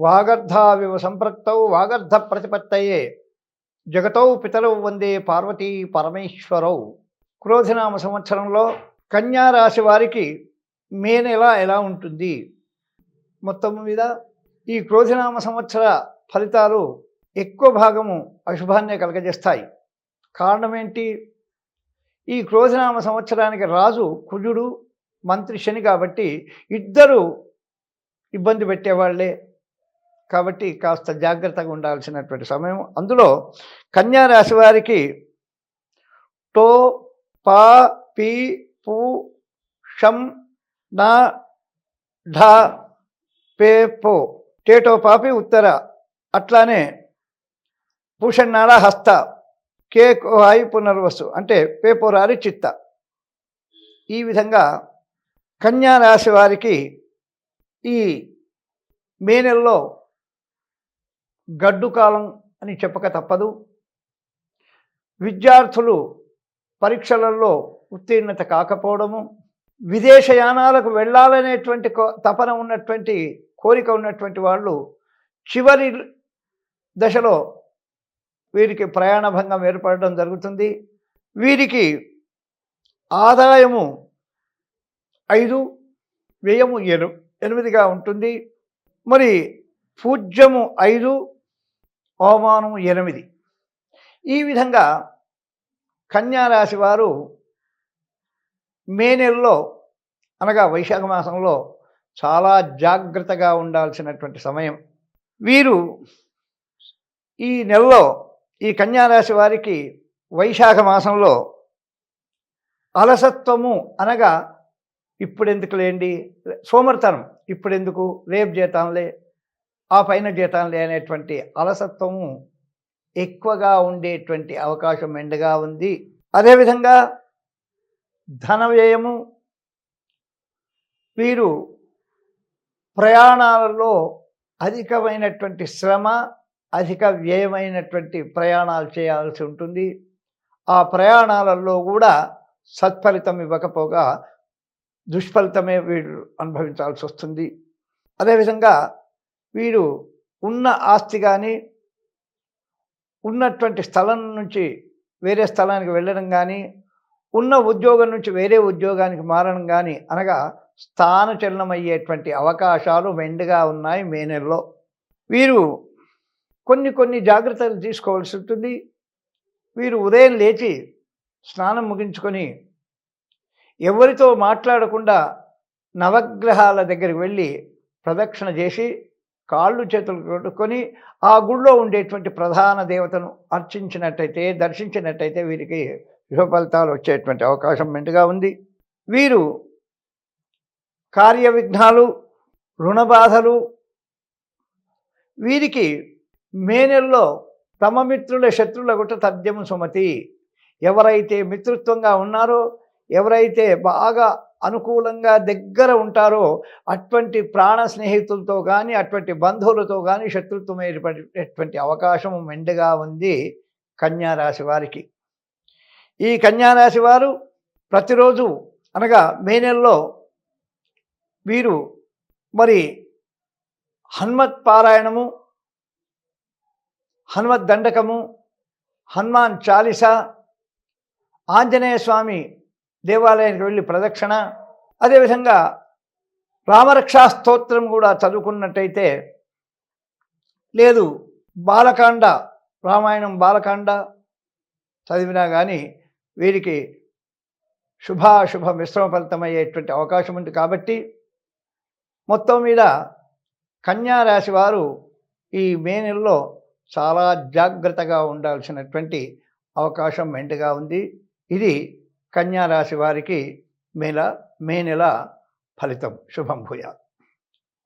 వాగర్ధావివ సంపృక్తౌ వాగర్ధ ప్రతిపత్తయే జగతౌ పితరౌ వందే పార్వతీ పరమేశ్వరౌ. క్రోధినామ సంవత్సరంలో కన్యా రాశి వారికి మే నెల ఎలా ఉంటుంది? మొత్తం మీద ఈ క్రోధినామ సంవత్సర ఫలితాలు ఎక్కువ భాగము అశుభాన్నే కలగజేస్తాయి. కారణం ఏంటి? ఈ క్రోధినామ సంవత్సరానికి రాజు కుజుడు, మంత్రి శని కాబట్టి ఇద్దరు ఇబ్బంది పెట్టేవాళ్లే. కాబట్టి కాస్త జాగ్రత్తగా ఉండాల్సినటువంటి సమయం. అందులో కన్యా రాశి వారికి టో పా పీ పు షం నా ఢ పే పో టేటో పాపి ఉత్తర, అట్లానే పూషణాల హస్త కే కోహాయి పునర్వసు అంటే పేపోరారి చిత్త. ఈ విధంగా కన్యా రాశి వారికి ఈ మే నెలలో గడ్డు కాలం అని చెప్పక తప్పదు. విద్యార్థులు పరీక్షలలో ఉత్తీర్ణత కాకపోవడము, విదేశయానాలకు వెళ్ళాలనేటువంటి తపన ఉన్నటువంటి కోరిక ఉన్నటువంటి వాళ్ళు చివరి దశలో వీరికి ప్రయాణ భంగం ఏర్పడడం జరుగుతుంది. వీరికి ఆదాయము 5, వ్యయము 8గా ఉంటుంది. మరి పూజ్యము 5, అవమానము 8. ఈ విధంగా కన్యా రాశి వారు మే నెలలో అనగా వైశాఖ మాసంలో చాలా జాగ్రత్తగా ఉండాల్సినటువంటి సమయం. వీరు ఈ నెలలో ఈ కన్యా రాశి వారికి వైశాఖ మాసంలో అలసత్వము అనగా ఇప్పుడెందుకు లేండి, సోమరితనం, ఇప్పుడెందుకు, రేపు చేతాంలే, ఆ పైన చేతాంలే అనేటువంటి అలసత్వము ఎక్కువగా ఉండేటువంటి అవకాశం మెండుగా ఉంది. అదేవిధంగా ధన వ్యయము, వీరు ప్రయాణాలలో అధికమైనటువంటి శ్రమ, అధిక వ్యయమైనటువంటి ప్రయాణాలు చేయాల్సి ఉంటుంది. ఆ ప్రయాణాలలో కూడా సత్ఫలితం ఇవ్వకపోగా దుష్ఫలితమే వీరు అనుభవించాల్సి వస్తుంది. అదేవిధంగా వీరు ఉన్న ఆస్తి కానీ, ఉన్నటువంటి స్థలం నుంచి వేరే స్థలానికి వెళ్ళడం కానీ, ఉన్న ఉద్యోగం నుంచి వేరే ఉద్యోగానికి మారడం కానీ, అనగా స్థానచలనం అయ్యేటువంటి అవకాశాలు మెండుగా ఉన్నాయి మే నెలలో. వీరు కొన్ని జాగ్రత్తలు తీసుకోవాల్సి ఉంటుంది. వీరు ఉదయం లేచి స్నానం ముగించుకొని ఎవరితో మాట్లాడకుండా నవగ్రహాల దగ్గరికి వెళ్ళి ప్రదక్షిణ చేసి కాళ్ళు చేతులు కట్టుకొని ఆ గుళ్ళో ఉండేటువంటి ప్రధాన దేవతను అర్చించినట్టయితే, దర్శించినట్టయితే వీరికి శుభ ఫలితాలు వచ్చేటువంటి అవకాశం మెండుగా ఉంది. వీరు కార్య విఘ్నాలు, రుణ బాధలు, వీరికి మే నెలలో తమ మిత్రుల శత్రుల గుట్ట తథ్యము సుమతి. ఎవరైతే మిత్రత్వంగా ఉన్నారో, ఎవరైతే బాగా అనుకూలంగా దగ్గర ఉంటారో అటువంటి ప్రాణ స్నేహితులతో కానీ, అటువంటి బంధువులతో కానీ శత్రుత్వం ఏర్పడేటువంటి అవకాశం మెండుగా ఉంది కన్యా రాశి వారికి. ఈ కన్యా రాశి వారు ప్రతిరోజు అనగా మే నెలలో వీరు మరి హనుమత్ పారాయణము, హనుమత్ దండకము, హనుమాన్ చాలీసా, ఆంజనేయ స్వామి దేవాలయానికి వెళ్ళి ప్రదక్షిణ, అదేవిధంగా రామరక్షా స్తోత్రం కూడా చదువుకున్నట్టయితే, లేదు బాలకాండ, రామాయణం బాలకాండ చదివినా కానీ వీరికి శుభాశుభ మిశ్రమ ఫలితమయ్యేటువంటి అవకాశం ఉంది. కాబట్టి మొత్తం మీద కన్యా రాశి వారు ఈ మే నెలలో చాలా జాగ్రత్తగా ఉండాల్సినటువంటి అవకాశం మెండుగా ఉంది. ఇది కన్యా రాశి వారికి మే నెల ఫలితం. శుభం భూయాత్.